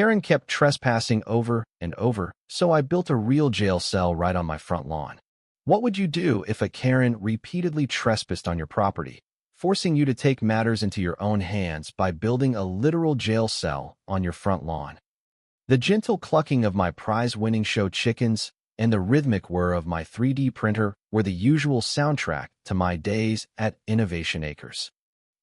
Karen kept trespassing over and over, so I built a real jail cell right on my front lawn. What would you do if a Karen repeatedly trespassed on your property, forcing you to take matters into your own hands by building a literal jail cell on your front lawn? The gentle clucking of my prize-winning show chickens and the rhythmic whir of my 3D printer were the usual soundtrack to my days at Innovation Acres.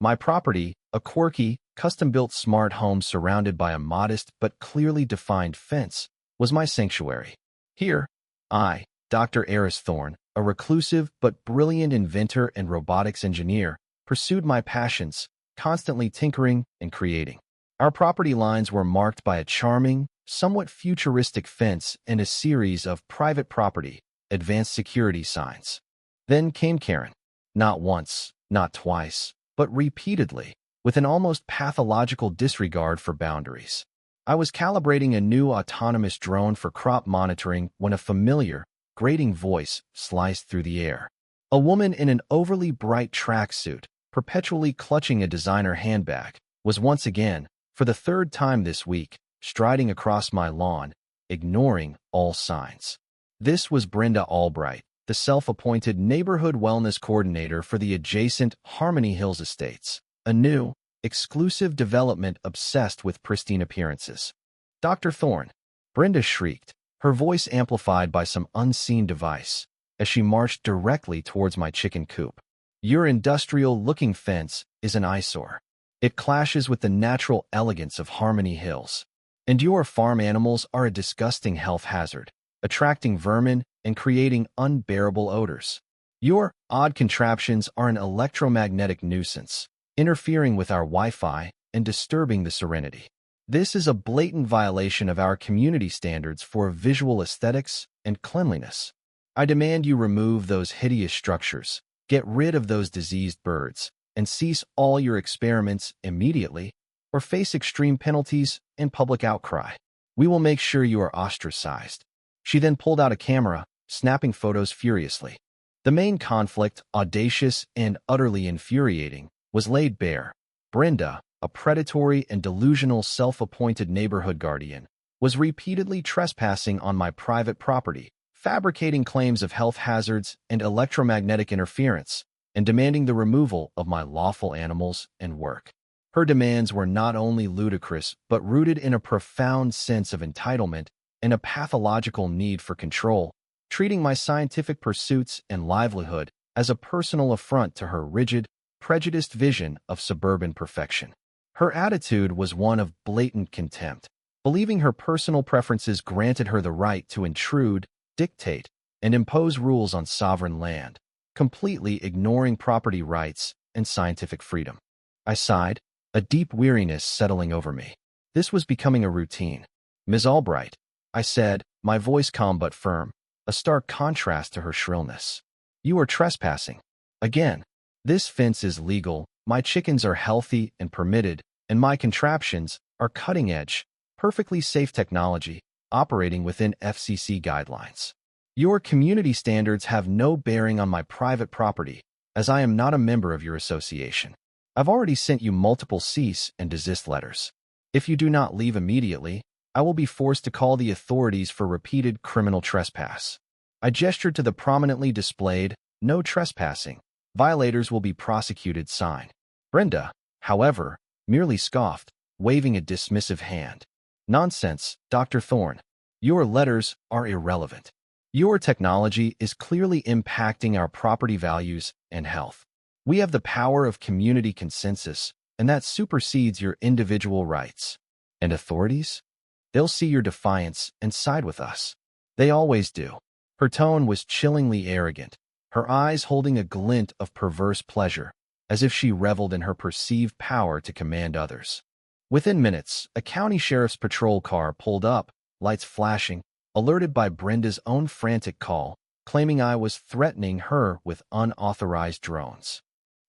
My property, a quirky, custom-built smart home surrounded by a modest but clearly defined fence, was my sanctuary. Here, I, Dr. Eris Thorne, a reclusive but brilliant inventor and robotics engineer, pursued my passions, constantly tinkering and creating. Our property lines were marked by a charming, somewhat futuristic fence and a series of private property, advanced security signs. Then came Karen. Not once, not twice, but repeatedly, with an almost pathological disregard for boundaries. I was calibrating a new autonomous drone for crop monitoring when a familiar, grating voice sliced through the air. A woman in an overly bright tracksuit, perpetually clutching a designer handbag, was once again, for the third time this week, striding across my lawn, ignoring all signs. This was Brenda Albright, the self-appointed neighborhood wellness coordinator for the adjacent Harmony Hills Estates, a new, exclusive development obsessed with pristine appearances. "Dr. Thorne," Brenda shrieked, her voice amplified by some unseen device, as she marched directly towards my chicken coop. "Your industrial-looking fence is an eyesore. It clashes with the natural elegance of Harmony Hills. And your farm animals are a disgusting health hazard, attracting vermin and creating unbearable odors. Your odd contraptions are an electromagnetic nuisance, interfering with our Wi-Fi and disturbing the serenity. This is a blatant violation of our community standards for visual aesthetics and cleanliness. I demand you remove those hideous structures, get rid of those diseased birds, and cease all your experiments immediately, or face extreme penalties and public outcry. We will make sure you are ostracized." She then pulled out a camera, snapping photos furiously. The main conflict, audacious and utterly infuriating, was laid bare. Brenda, a predatory and delusional self-appointed neighborhood guardian, was repeatedly trespassing on my private property, fabricating claims of health hazards and electromagnetic interference, and demanding the removal of my lawful animals and work. Her demands were not only ludicrous but rooted in a profound sense of entitlement and a pathological need for control, treating my scientific pursuits and livelihood as a personal affront to her rigid, prejudiced vision of suburban perfection. Her attitude was one of blatant contempt, believing her personal preferences granted her the right to intrude, dictate, and impose rules on sovereign land, completely ignoring property rights and scientific freedom. I sighed, a deep weariness settling over me. This was becoming a routine. "Ms. Albright," I said, my voice calm but firm, a stark contrast to her shrillness. "You are trespassing. Again. This fence is legal, my chickens are healthy and permitted, and my contraptions are cutting-edge, perfectly safe technology, operating within FCC guidelines. Your community standards have no bearing on my private property, as I am not a member of your association. I've already sent you multiple cease and desist letters. If you do not leave immediately, I will be forced to call the authorities for repeated criminal trespass." I gestured to the prominently displayed, "No trespassing. Violators will be prosecuted" sign. Brenda, however, merely scoffed, waving a dismissive hand. "Nonsense, Dr. Thorne. Your letters are irrelevant. Your technology is clearly impacting our property values and health. We have the power of community consensus, and that supersedes your individual rights. And authorities? They'll see your defiance and side with us. They always do." Her tone was chillingly arrogant, her eyes holding a glint of perverse pleasure, as if she reveled in her perceived power to command others. Within minutes, a county sheriff's patrol car pulled up, lights flashing, alerted by Brenda's own frantic call, claiming I was threatening her with unauthorized drones.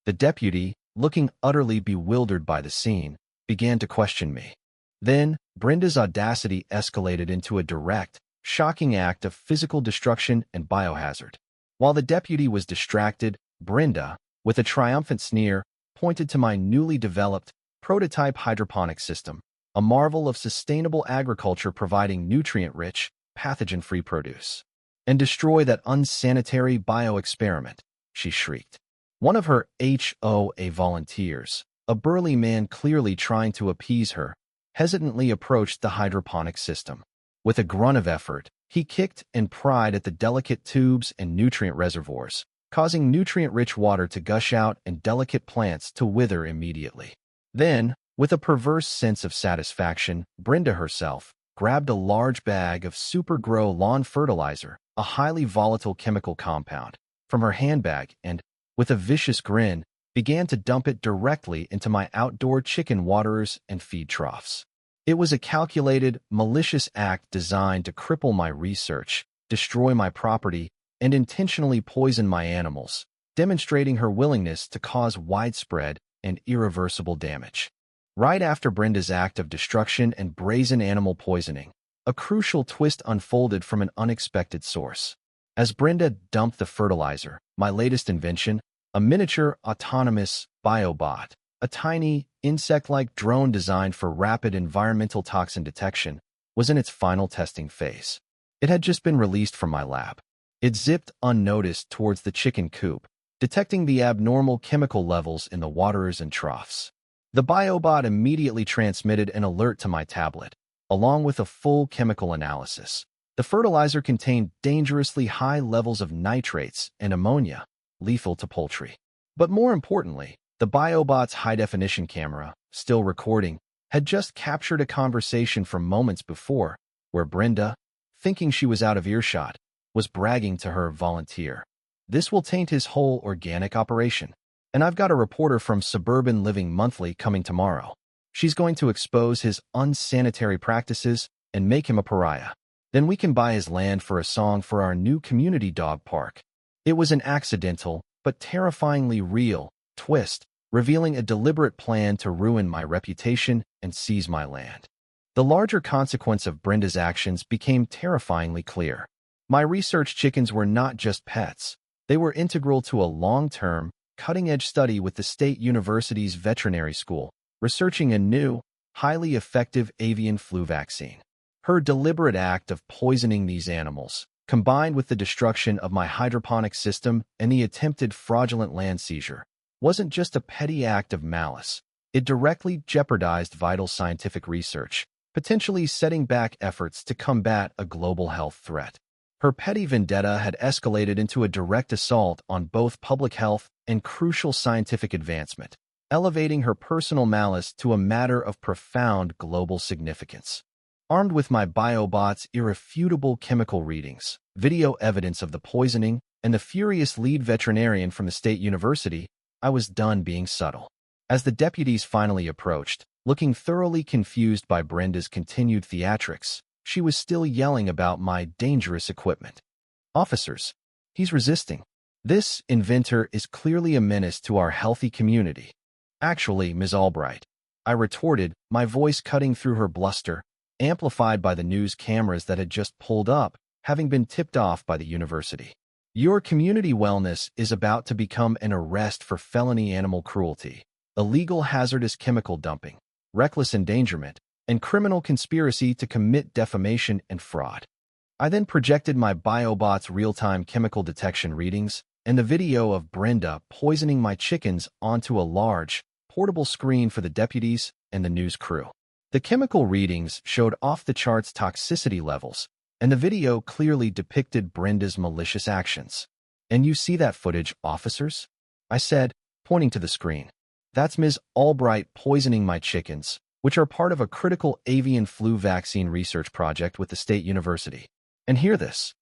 The deputy, looking utterly bewildered by the scene, began to question me. Then, Brenda's audacity escalated into a direct, shocking act of physical destruction and biohazard. While the deputy was distracted, Brenda, with a triumphant sneer, pointed to my newly developed, prototype hydroponic system, a marvel of sustainable agriculture providing nutrient-rich, pathogen-free produce. And destroy that unsanitary bio-experiment, she shrieked. One of her HOA volunteers, a burly man clearly trying to appease her, hesitantly approached the hydroponic system. With a grunt of effort, he kicked and pried at the delicate tubes and nutrient reservoirs, causing nutrient-rich water to gush out and delicate plants to wither immediately. Then, with a perverse sense of satisfaction, Brenda herself grabbed a large bag of Super Grow lawn fertilizer, a highly volatile chemical compound, from her handbag and, with a vicious grin, began to dump it directly into my outdoor chicken waterers and feed troughs. It was a calculated, malicious act designed to cripple my research, destroy my property, and intentionally poison my animals, demonstrating her willingness to cause widespread and irreversible damage. Right after Brenda's act of destruction and brazen animal poisoning, a crucial twist unfolded from an unexpected source. As Brenda dumped the fertilizer, my latest invention, a miniature autonomous biobot, a tiny, insect-like drone designed for rapid environmental toxin detection, was in its final testing phase. It had just been released from my lab. It zipped unnoticed towards the chicken coop, detecting the abnormal chemical levels in the waterers and troughs. The biobot immediately transmitted an alert to my tablet, along with a full chemical analysis. The fertilizer contained dangerously high levels of nitrates and ammonia, lethal to poultry. But more importantly, the biobot's high-definition camera, still recording, had just captured a conversation from moments before, where Brenda, thinking she was out of earshot, was bragging to her volunteer. This will taint his whole organic operation. And I've got a reporter from Suburban Living Monthly coming tomorrow. She's going to expose his unsanitary practices and make him a pariah. Then we can buy his land for a song for our new community dog park. It was an accidental, but terrifyingly real, twist, revealing a deliberate plan to ruin my reputation and seize my land. The larger consequence of Brenda's actions became terrifyingly clear. My research chickens were not just pets. They were integral to a long-term, cutting-edge study with the State University's veterinary school, researching a new, highly effective avian flu vaccine. Her deliberate act of poisoning these animals, combined with the destruction of my hydroponic system and the attempted fraudulent land seizure, wasn't just a petty act of malice. It directly jeopardized vital scientific research, potentially setting back efforts to combat a global health threat. Her petty vendetta had escalated into a direct assault on both public health and crucial scientific advancement, elevating her personal malice to a matter of profound global significance. Armed with my biobot's irrefutable chemical readings, video evidence of the poisoning, and the furious lead veterinarian from the State University, I was done being subtle. As the deputies finally approached, looking thoroughly confused by Brenda's continued theatrics, she was still yelling about my dangerous equipment. Officers, he's resisting. This inventor is clearly a menace to our healthy community. Actually, Ms. Albright, I retorted, my voice cutting through her bluster, amplified by the news cameras that had just pulled up, having been tipped off by the university. Your community wellness is about to become an arrest for felony animal cruelty, illegal hazardous chemical dumping, reckless endangerment, and criminal conspiracy to commit defamation and fraud. I then projected my biobot's real-time chemical detection readings and the video of Brenda poisoning my chickens onto a large, portable screen for the deputies and the news crew. The chemical readings showed off-the-charts toxicity levels, and the video clearly depicted Brenda's malicious actions. And you see that footage, officers? I said, pointing to the screen. That's Ms. Albright poisoning my chickens, which are part of a critical avian flu vaccine research project with the State University. And hear this.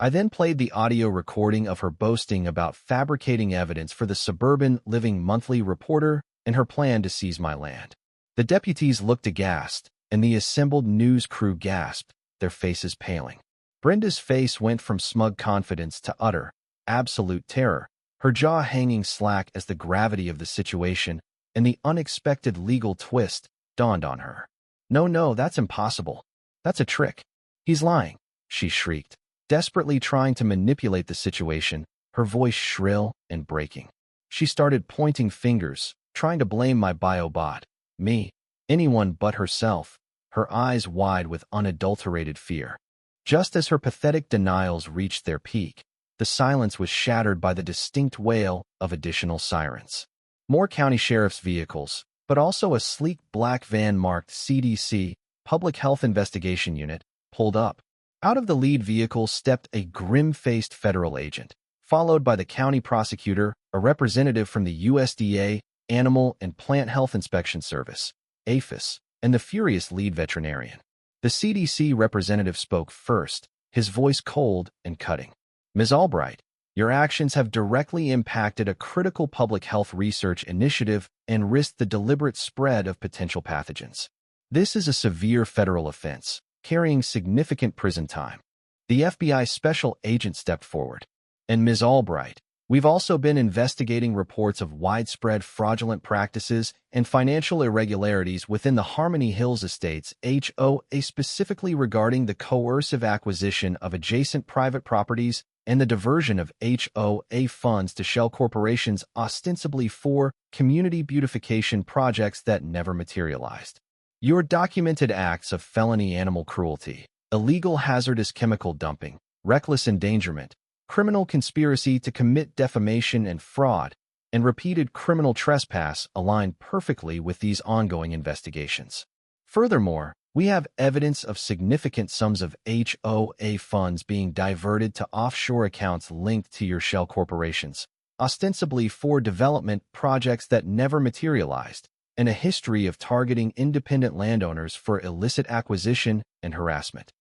I then played the audio recording of her boasting about fabricating evidence for the Suburban Living Monthly reporter and her plan to seize my land. The deputies looked aghast, and the assembled news crew gasped, their faces paling. Brenda's face went from smug confidence to utter, absolute terror, her jaw hanging slack as the gravity of the situation and the unexpected legal twist dawned on her. No, that's impossible. That's a trick. He's lying, she shrieked, desperately trying to manipulate the situation, her voice shrill and breaking. She started pointing fingers, trying to blame my biobot, me, anyone but herself, her eyes wide with unadulterated fear. Just as her pathetic denials reached their peak, the silence was shattered by the distinct wail of additional sirens. More county sheriff's vehicles, but also a sleek black van marked CDC, Public Health Investigation Unit, pulled up. Out of the lead vehicle stepped a grim-faced federal agent, followed by the county prosecutor, a representative from the USDA, Animal and Plant Health Inspection Service, APHIS, and the furious lead veterinarian. The CDC representative spoke first, his voice cold and cutting. "Ms. Albright, your actions have directly impacted a critical public health research initiative and risked the deliberate spread of potential pathogens. This is a severe federal offense, carrying significant prison time." The FBI special agent stepped forward. "And Ms. Albright, we've also been investigating reports of widespread fraudulent practices and financial irregularities within the Harmony Hills Estates HOA, specifically regarding the coercive acquisition of adjacent private properties and the diversion of HOA funds to shell corporations ostensibly for community beautification projects that never materialized. Your documented acts of felony animal cruelty, illegal hazardous chemical dumping, reckless endangerment, criminal conspiracy to commit defamation and fraud, and repeated criminal trespass align perfectly with these ongoing investigations. Furthermore, we have evidence of significant sums of HOA funds being diverted to offshore accounts linked to your shell corporations, ostensibly for development projects that never materialized, and a history of targeting independent landowners for illicit acquisition and harassment."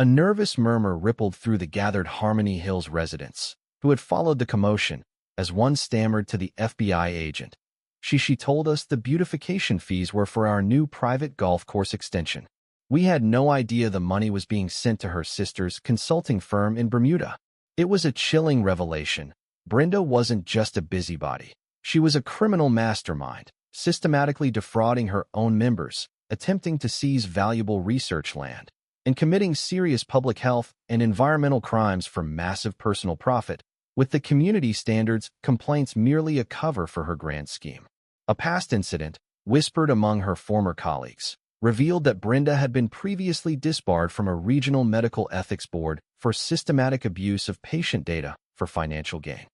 A nervous murmur rippled through the gathered Harmony Hills residents, who had followed the commotion, as one stammered to the FBI agent. She told us the beautification fees were for our new private golf course extension. We had no idea the money was being sent to her sister's consulting firm in Bermuda." It was a chilling revelation. Brenda wasn't just a busybody. She was a criminal mastermind, systematically defrauding her own members, attempting to seize valuable research land, and committing serious public health and environmental crimes for massive personal profit, with the community standards complaints merely a cover for her grand scheme. A past incident, whispered among her former colleagues, revealed that Brenda had been previously disbarred from a regional medical ethics board for systematic abuse of patient data for financial gain.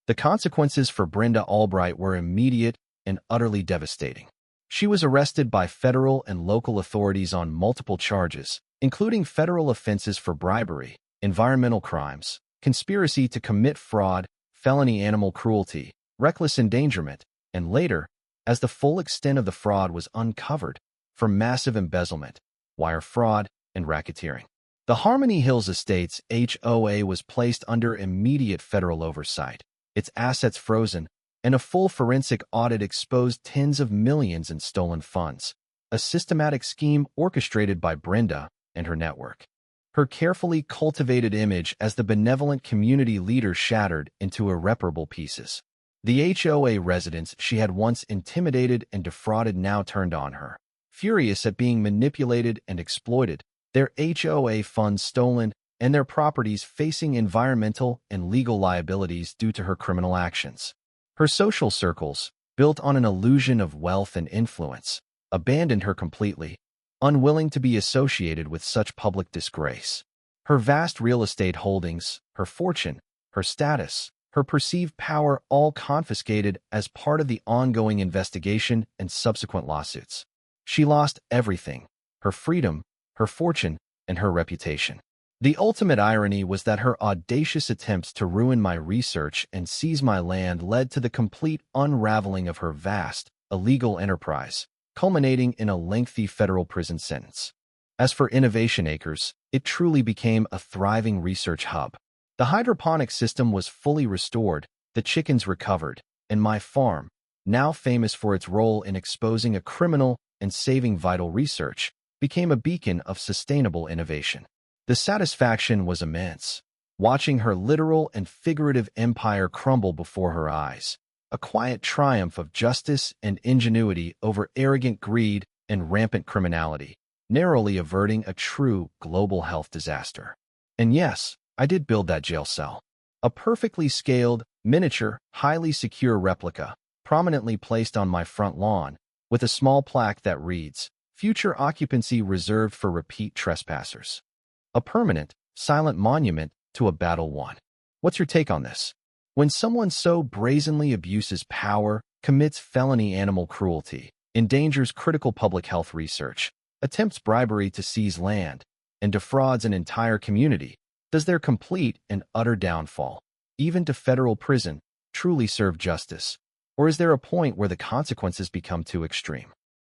The consequences for Brenda Albright were immediate and utterly devastating. She was arrested by federal and local authorities on multiple charges, including federal offenses for bribery, environmental crimes, conspiracy to commit fraud, felony animal cruelty, reckless endangerment, and later, as the full extent of the fraud was uncovered, for massive embezzlement, wire fraud, and racketeering. The Harmony Hills Estates HOA was placed under immediate federal oversight, its assets frozen, and a full forensic audit exposed tens of millions in stolen funds, a systematic scheme orchestrated by Brenda and her network. Her carefully cultivated image as the benevolent community leader shattered into irreparable pieces. The HOA residents she had once intimidated and defrauded now turned on her, furious at being manipulated and exploited, their HOA funds stolen, and their properties facing environmental and legal liabilities due to her criminal actions. Her social circles, built on an illusion of wealth and influence, abandoned her completely, unwilling to be associated with such public disgrace. Her vast real estate holdings, her fortune, her status, her perceived power all confiscated as part of the ongoing investigation and subsequent lawsuits. She lost everything: her freedom, her fortune, and her reputation. The ultimate irony was that her audacious attempts to ruin my research and seize my land led to the complete unraveling of her vast, illegal enterprise, culminating in a lengthy federal prison sentence. As for Innovation Acres, it truly became a thriving research hub. The hydroponic system was fully restored, the chickens recovered, and my farm, now famous for its role in exposing a criminal and saving vital research, became a beacon of sustainable innovation. The satisfaction was immense, watching her literal and figurative empire crumble before her eyes, a quiet triumph of justice and ingenuity over arrogant greed and rampant criminality, narrowly averting a true global health disaster. And yes, I did build that jail cell. A perfectly scaled, miniature, highly secure replica, prominently placed on my front lawn, with a small plaque that reads, future occupancy reserved for repeat trespassers. A permanent, silent monument to a battle won. What's your take on this? When someone so brazenly abuses power, commits felony animal cruelty, endangers critical public health research, attempts bribery to seize land, and defrauds an entire community, does their complete and utter downfall, even to federal prison, truly serve justice? Or is there a point where the consequences become too extreme?